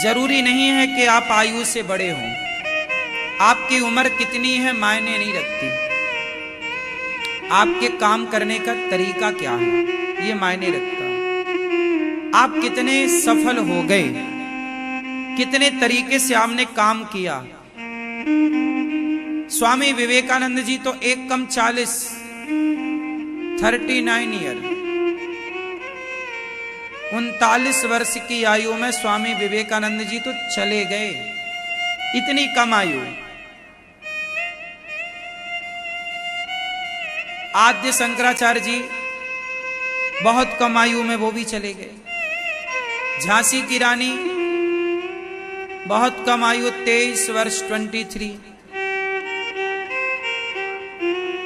जरूरी नहीं है कि आप आयु से बड़े हों। आपकी उम्र कितनी है मायने नहीं रखती, आपके काम करने का तरीका क्या है ये मायने रखता है। आप कितने सफल हो गए, कितने तरीके से आपने काम किया। स्वामी विवेकानंद जी तो एक कम 39 ईयर 39 वर्ष की आयु में स्वामी विवेकानंद जी तो चले गए। इतनी कम आयु। आद्य शंकराचार्य जी बहुत कम आयु में वो भी चले गए। झांसी की रानी बहुत कम आयु 23 वर्ष 23।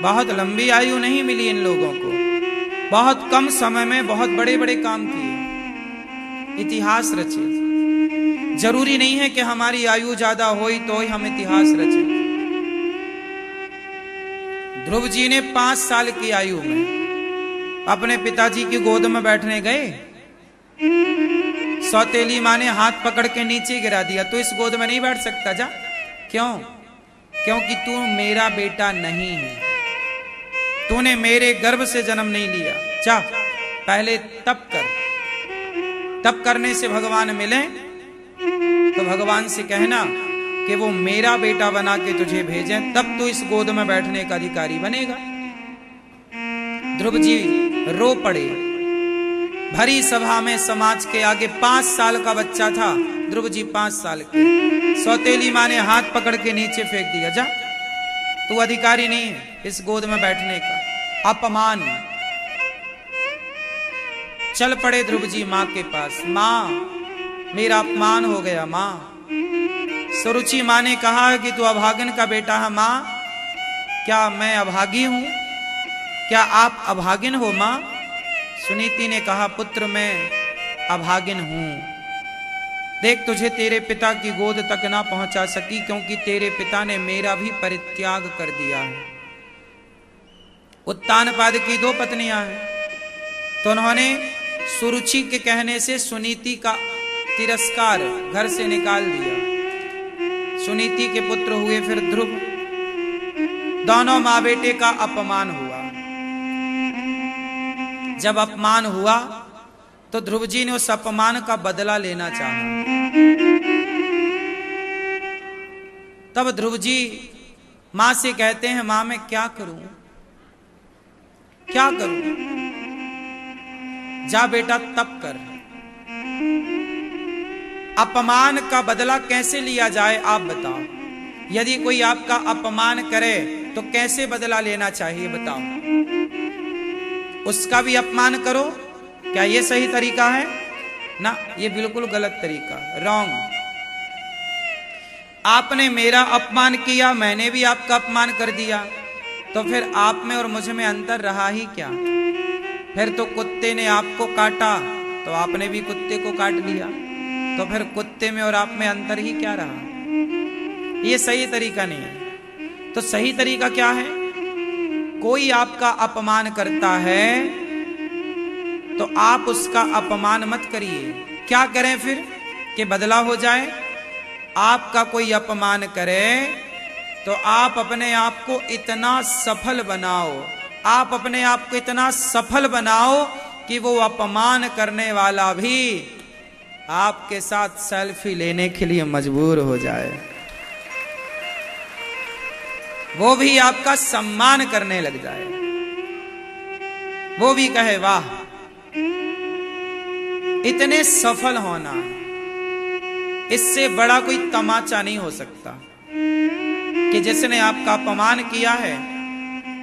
बहुत लंबी आयु नहीं मिली इन लोगों को, बहुत कम समय में बहुत बड़े बड़े काम किए, इतिहास रचे। जरूरी नहीं है कि हमारी आयु ज्यादा होई तो ही हम इतिहास रचे। ध्रुव जी ने 5 साल की आयु में अपने पिताजी की गोद में बैठने गए। सौतेली माँ ने हाथ पकड़ के नीचे गिरा दिया, तो इस गोद में नहीं बैठ सकता जा। क्यों? क्योंकि तू मेरा बेटा नहीं है, तूने मेरे गर्भ से जन्म नहीं लिया। जा पहले तप कर, तप करने से भगवान मिले तो भगवान से कहना कि वो मेरा बेटा बना के तुझे भेजें, तब तो इस गोद में बैठने का अधिकारी बनेगा। ध्रुव जी रो पड़े भरी सभा में। समाज के आगे 5 साल का बच्चा था ध्रुव जी, 5 साल के। सौतेली माँ ने हाथ पकड़ के नीचे फेंक दिया, जा तू अधिकारी नहीं है इस गोद में बैठने का। अपमान। चल पड़े ध्रुव जी माँ के पास। माँ मेरा अपमान हो गया माँ। सुरुचि माँ ने कहा कि तू अभागन का बेटा है। माँ क्या मैं अभागी हूं? क्या आप अभागिन हो माँ? सुनीति ने कहा पुत्र मैं अभागिन हूं। देख तुझे तेरे पिता की गोद तक ना पहुंचा सकी क्योंकि तेरे पिता ने मेरा भी परित्याग कर दिया है। उत्तानपाद की 2 पत्नियां हैं, तो उन्होंने सुरुचि के कहने से सुनीति का तिरस्कार घर से निकाल दिया। सुनीति के पुत्र हुए फिर ध्रुव। दोनों माँ बेटे का अपमान हुआ। जब अपमान हुआ तो ध्रुव जी ने उस अपमान का बदला लेना चाहा। तब ध्रुव जी मां से कहते हैं मां मैं क्या करूं, क्या करूं? जा बेटा तप कर। अपमान का बदला कैसे लिया जाए आप बताओ। यदि कोई आपका अपमान करे तो कैसे बदला लेना चाहिए बताओ। उसका भी अपमान करो, क्या ये सही तरीका है? ना, ये बिल्कुल गलत तरीका, रॉन्ग। आपने मेरा अपमान किया, मैंने भी आपका अपमान कर दिया, तो फिर आप में और मुझ में अंतर रहा ही क्या? फिर तो कुत्ते ने आपको काटा तो आपने भी कुत्ते को काट लिया, तो फिर कुत्ते में और आप में अंतर ही क्या रहा? ये सही तरीका नहीं है। तो सही तरीका क्या है? कोई आपका अपमान करता है तो आप उसका अपमान मत करिए। क्या करें फिर कि बदला हो जाए? आपका कोई अपमान करे तो आप अपने आप को इतना सफल बनाओ, आप अपने आप को इतना सफल बनाओ कि वो अपमान करने वाला भी आपके साथ सेल्फी लेने के लिए मजबूर हो जाए, वो भी आपका सम्मान करने लग जाए, वो भी कहे वाह। इतने सफल होना, इससे बड़ा कोई तमाचा नहीं हो सकता कि जिसने आपका अपमान किया है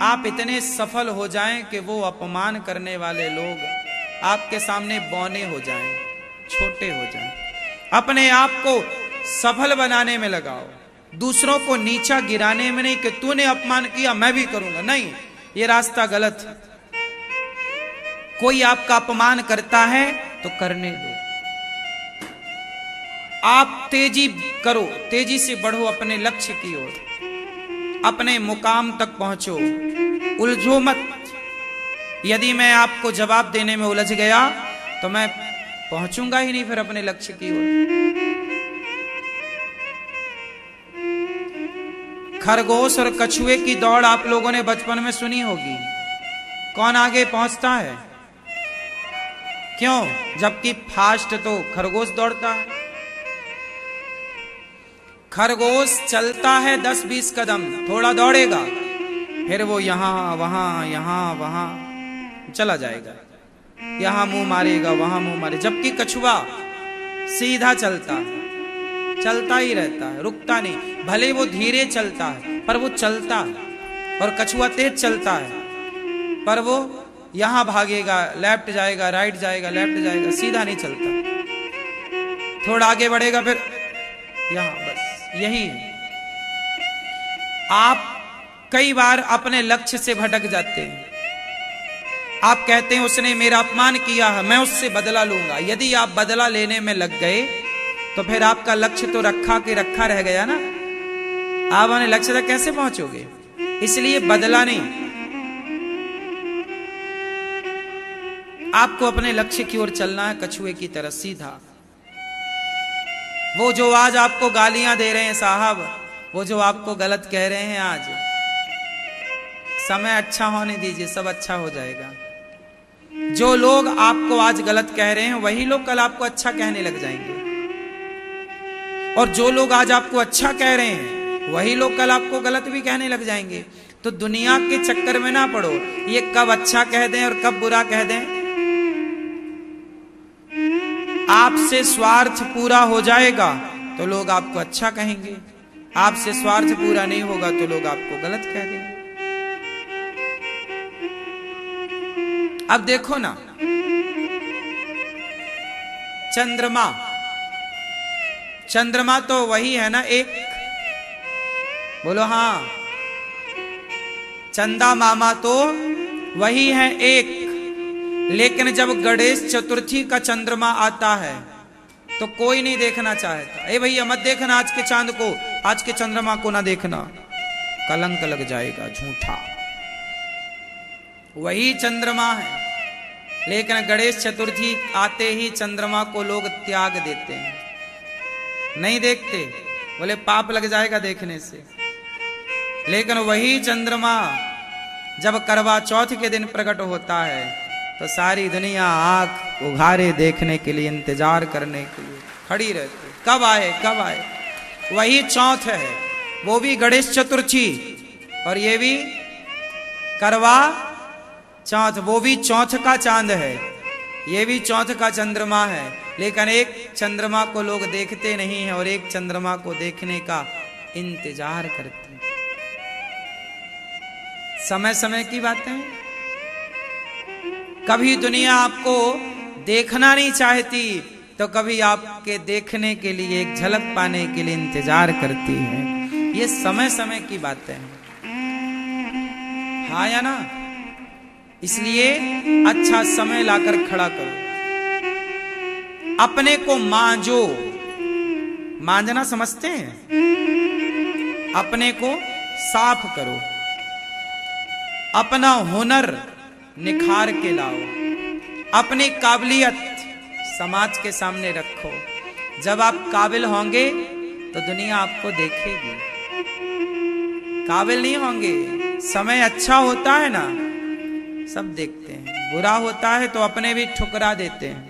आप इतने सफल हो जाएं कि वो अपमान करने वाले लोग आपके सामने बौने हो जाएं, छोटे हो जाएं। अपने आप को सफल बनाने में लगाओ, दूसरों को नीचा गिराने में नहीं कि तूने अपमान किया मैं भी करूंगा। नहीं, ये रास्ता गलत है। कोई आपका अपमान करता है तो करने दो, आप तेजी करो, तेजी से बढ़ो अपने लक्ष्य की ओर, अपने मुकाम तक पहुंचो, उलझो मत। यदि मैं आपको जवाब देने में उलझ गया तो मैं पहुंचूंगा ही नहीं फिर अपने लक्ष्य की ओर। खरगोश और कछुए की दौड़ आप लोगों ने बचपन में सुनी होगी। कौन आगे पहुंचता है? क्यों? जबकि फास्ट तो खरगोश दौड़ता है। खरगोश चलता है 10-20 कदम, थोड़ा दौड़ेगा, फिर वो यहां वहां चला जाएगा, यहां मुंह मारेगा, वहां मुंह मारे। जबकि कछुआ सीधा चलता है, चलता ही रहता है, रुकता नहीं। भले वो धीरे चलता है पर वो चलता है। और कछुआ तेज चलता है पर वो यहां भागेगा, लेफ्ट जाएगा, राइट जाएगा, लेफ्ट जाएगा, सीधा नहीं चलता। थोड़ा आगे बढ़ेगा, फिर यहां, बस यही है। आप कई बार अपने लक्ष्य से भटक जाते हैं। आप कहते हैं उसने मेरा अपमान किया है, मैं उससे बदला लूंगा। यदि आप बदला लेने में लग गए तो फिर आपका लक्ष्य तो रखा के रखा रह गया ना। आप अपने लक्ष्य तक कैसे पहुंचोगे? इसलिए बदला नहीं, आपको अपने लक्ष्य की ओर चलना है, कछुए की तरह सीधा। वो जो आज आपको गालियां दे रहे हैं साहब, वो जो आपको गलत कह रहे हैं, आज समय अच्छा होने दीजिए, सब अच्छा हो जाएगा। जो लोग आपको आज गलत कह रहे हैं वही लोग कल आपको अच्छा कहने लग जाएंगे, और जो लोग आज आपको अच्छा कह रहे हैं वही लोग कल आपको गलत भी कहने लग जाएंगे। तो दुनिया के चक्कर में ना पड़ो, ये कब अच्छा कह दें और कब बुरा कह दें। आपसे स्वार्थ पूरा हो जाएगा तो लोग आपको अच्छा कहेंगे, आपसे स्वार्थ पूरा नहीं होगा तो लोग आपको गलत कह देंगे। अब देखो ना, चंद्रमा, चंद्रमा तो वही है ना एक, बोलो हाँ, चंदा मामा तो वही है एक। लेकिन जब गणेश चतुर्थी का चंद्रमा आता है तो कोई नहीं देखना चाहता। ए भैया मत देखना आज के चांद को, आज के चंद्रमा को ना देखना, कलंक लग जाएगा, झूठा। वही चंद्रमा है, लेकिन गणेश चतुर्थी आते ही चंद्रमा को लोग त्याग देते हैं, नहीं देखते, बोले पाप लग जाएगा देखने से। लेकिन वही चंद्रमा जब करवा चौथ के दिन प्रकट होता है तो सारी दुनिया आंख उघारे देखने के लिए, इंतजार करने के लिए खड़ी रहती, कब आए कब आए। वही चौथ है, वो भी गणेश चतुर्थी, और ये भी करवा चौथ, वो भी चौथ का चांद है, ये भी चौथ का चंद्रमा है। लेकिन एक चंद्रमा को लोग देखते नहीं हैं और एक चंद्रमा को देखने का इंतजार करते हैं। समय समय की बातें हैं। कभी दुनिया आपको देखना नहीं चाहती तो कभी आपके देखने के लिए, एक झलक पाने के लिए इंतजार करती है। ये समय समय की बातें हैं, हाँ या ना? इसलिए अच्छा समय लाकर खड़ा करो, अपने को मांझो। मांझना समझते हैं? अपने को साफ करो, अपना हुनर निखार के लाओ, अपनी काबिलियत समाज के सामने रखो। जब आप काबिल होंगे तो दुनिया आपको देखेगी। काबिल नहीं होंगे, समय अच्छा होता है ना, सब देखते हैं, बुरा होता है तो अपने भी ठुकरा देते हैं।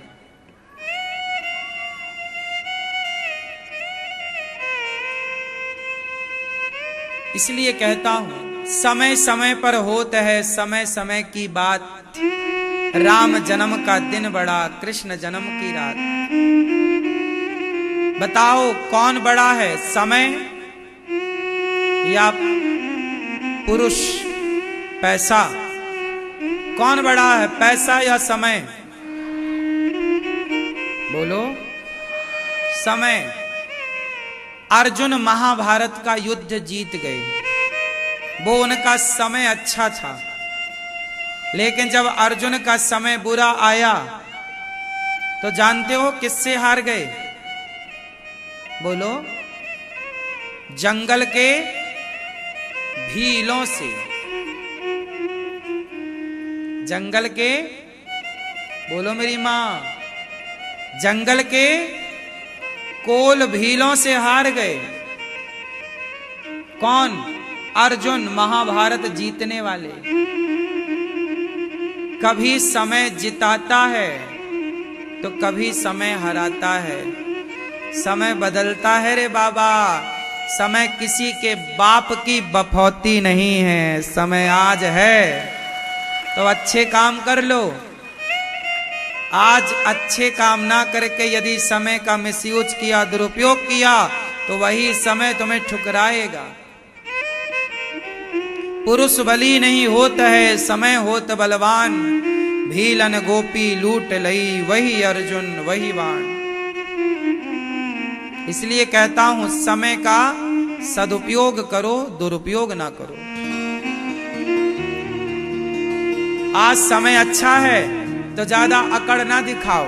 इसलिए कहता हूं, समय समय पर होता है समय समय की बात। राम जन्म का दिन बड़ा, कृष्ण जन्म की रात। बताओ कौन बड़ा है, समय या पुरुष, पैसा? कौन बड़ा है, पैसा या समय? बोलो। समय। अर्जुन महाभारत का युद्ध जीत गए, वो उनका समय अच्छा था। लेकिन जब अर्जुन का समय बुरा आया तो जानते हो किससे हार गए? बोलो। जंगल के भीलों से। जंगल के, बोलो मेरी मां, जंगल के कोल भीलों से हार गए। कौन? अर्जुन, महाभारत जीतने वाले। कभी समय जिताता है तो कभी समय हराता है। समय बदलता है रे बाबा। समय किसी के बाप की बफौती नहीं है। समय आज है तो अच्छे काम कर लो। आज अच्छे काम ना करके यदि समय का मिसयूज किया, दुरुपयोग किया, तो वही समय तुम्हें ठुकराएगा। पुरुष बली नहीं होत है, समय होत बलवान। भीलन गोपी लूट लई, वही अर्जुन वही बाण। इसलिए कहता हूं, समय का सदुपयोग करो, दुरुपयोग ना करो। आज समय अच्छा है तो ज्यादा अकड़ ना दिखाओ।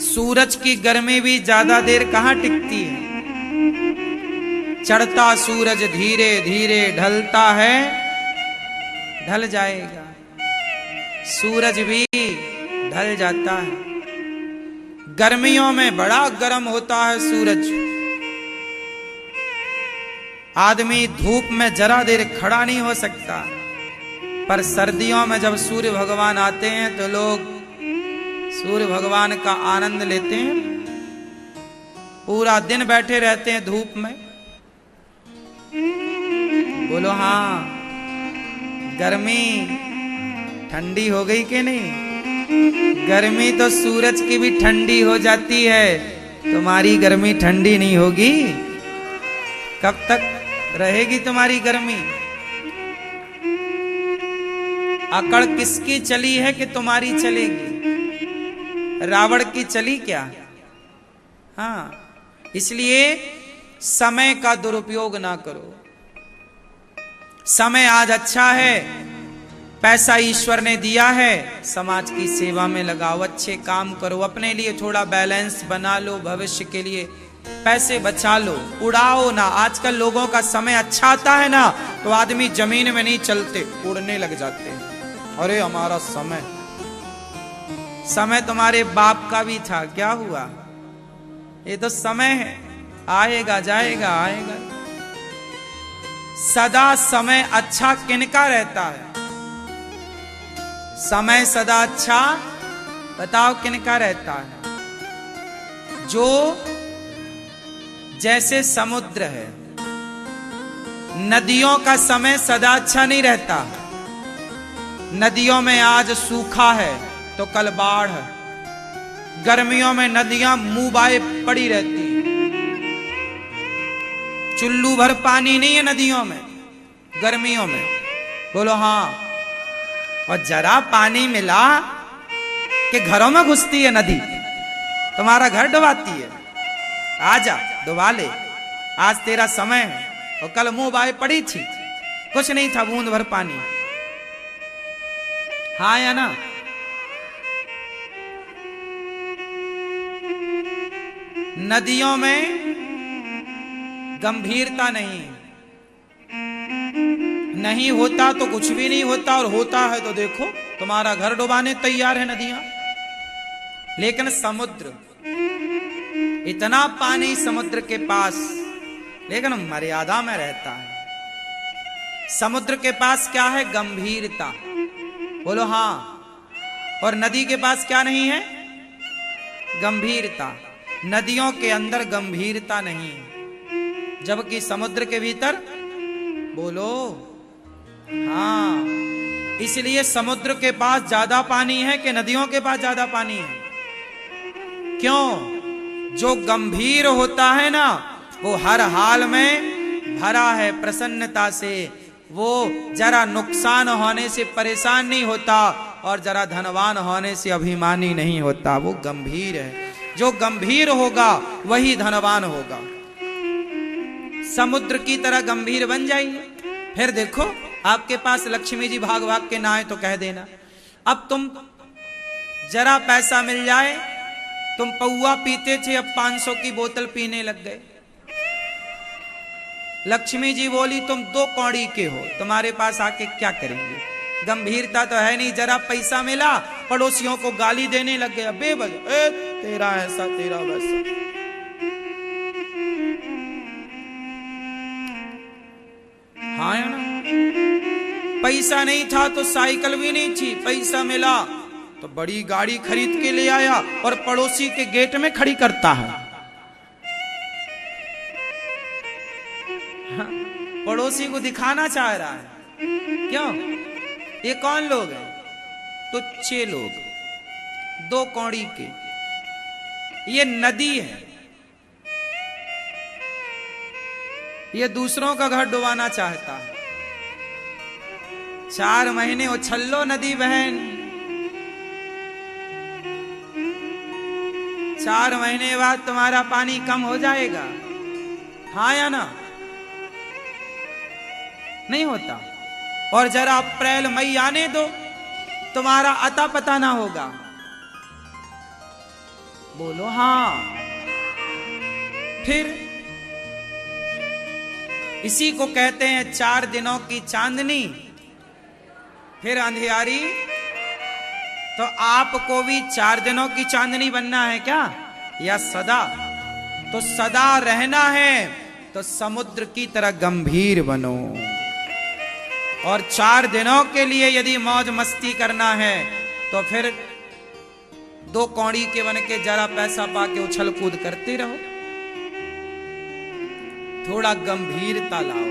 सूरज की गर्मी भी ज्यादा देर कहां टिकती है। चढ़ता सूरज धीरे धीरे ढलता है, ढल जाएगा। सूरज भी ढल जाता है। गर्मियों में बड़ा गर्म होता है सूरज। आदमी धूप में जरा देर खड़ा नहीं हो सकता। पर सर्दियों में जब सूर्य भगवान आते हैं तो लोग सूर्य भगवान का आनंद लेते हैं। पूरा दिन बैठे रहते हैं धूप में। बोलो हाँ, गर्मी ठंडी हो गई कि नहीं? गर्मी तो सूरज की भी ठंडी हो जाती है। तुम्हारी गर्मी ठंडी नहीं होगी। कब तक रहेगी तुम्हारी गर्मी? अकड़ किसकी चली है कि तुम्हारी चलेगी? रावण की चली क्या? हाँ, इसलिए समय का दुरुपयोग ना करो। समय आज अच्छा है, पैसा ईश्वर ने दिया है, समाज की सेवा में लगाओ, अच्छे काम करो, अपने लिए थोड़ा बैलेंस बना लो, भविष्य के लिए पैसे बचा लो, उड़ाओ ना। आजकल लोगों का समय अच्छा आता है ना तो आदमी जमीन में नहीं चलते, उड़ने लग जाते हैं। अरे हमारा समय, समय तुम्हारे बाप का भी था, क्या हुआ? ये तो समय है, आएगा जाएगा आएगा। सदा समय अच्छा किनका रहता है? समय सदा अच्छा बताओ किनका रहता है? जो जैसे समुद्र है, नदियों का समय सदा अच्छा नहीं रहता। नदियों में आज सूखा है तो कल बाढ़ है। गर्मियों में नदियां मुंह बाए पड़ी रहती हैं। चुल्लू भर पानी नहीं है नदियों में गर्मियों में। बोलो हाँ। और जरा पानी मिला कि घरों में घुसती है नदी, तुम्हारा घर डुबाती है। आजा डुबा ले, आज तेरा समय है। और कल मुंह बाए पड़ी थी, कुछ नहीं था, बूंद भर पानी। हाँ या ना? नदियों में गंभीरता नहीं होता तो कुछ भी नहीं होता, और होता है तो देखो तुम्हारा घर डुबाने तैयार है नदियां। लेकिन समुद्र, इतना पानी समुद्र के पास, लेकिन मर्यादा में रहता है। समुद्र के पास क्या है? गंभीरता। बोलो हाँ। और नदी के पास क्या नहीं है? गंभीरता। नदियों के अंदर गंभीरता नहीं है, जबकि समुद्र के भीतर, बोलो हाँ। इसलिए समुद्र के पास ज्यादा पानी है कि नदियों के पास ज्यादा पानी है? क्यों? जो गंभीर होता है ना, वो हर हाल में भरा है प्रसन्नता से। वो जरा नुकसान होने से परेशान नहीं होता, और जरा धनवान होने से अभिमानी नहीं होता। वो गंभीर है। जो गंभीर होगा वही धनवान होगा। समुद्र की तरह गंभीर बन जाइए, फिर देखो आपके पास लक्ष्मी जी भाग भाग के ना आए तो कह देना। अब तुम जरा पैसा मिल जाए, तुम पौआ पीते थे, अब 500 की बोतल पीने लग गए। लक्ष्मी जी बोली तुम 2 कौड़ी के हो, तुम्हारे पास आके क्या करेंगे? गंभीरता तो है नहीं। जरा पैसा मिला, पड़ोसियों को गाली देने लग गया बेवजह, तेरा ऐसा तेरा वैसा। हाँ है ना। पैसा नहीं था तो साइकिल भी नहीं थी, पैसा मिला तो बड़ी गाड़ी खरीद के ले आया और पड़ोसी के गेट में खड़ी करता है। हाँ, पड़ोसी को दिखाना चाह रहा है। क्यों? ये कौन लोग हैं? टुच्चे लोग, दो कौड़ी के। ये नदी है, ये दूसरों का घर डुबाना चाहता है। 4 महीने उछल लो नदी बहन, 4 महीने बाद तुम्हारा पानी कम हो जाएगा। हाँ या ना? नहीं होता। और जरा अप्रैल मई आने दो, तुम्हारा अता पता ना होगा। बोलो हाँ। फिर इसी को कहते हैं 4 दिनों की चांदनी, फिर अंधियारी। तो आपको भी 4 दिनों की चांदनी बनना है क्या, या सदा? तो सदा रहना है तो समुद्र की तरह गंभीर बनो, और 4 दिनों के लिए यदि मौज मस्ती करना है तो फिर 2 कौड़ी के बन के जरा पैसा पाके उछल कूद करते रहो। थोड़ा गंभीरता लाओ।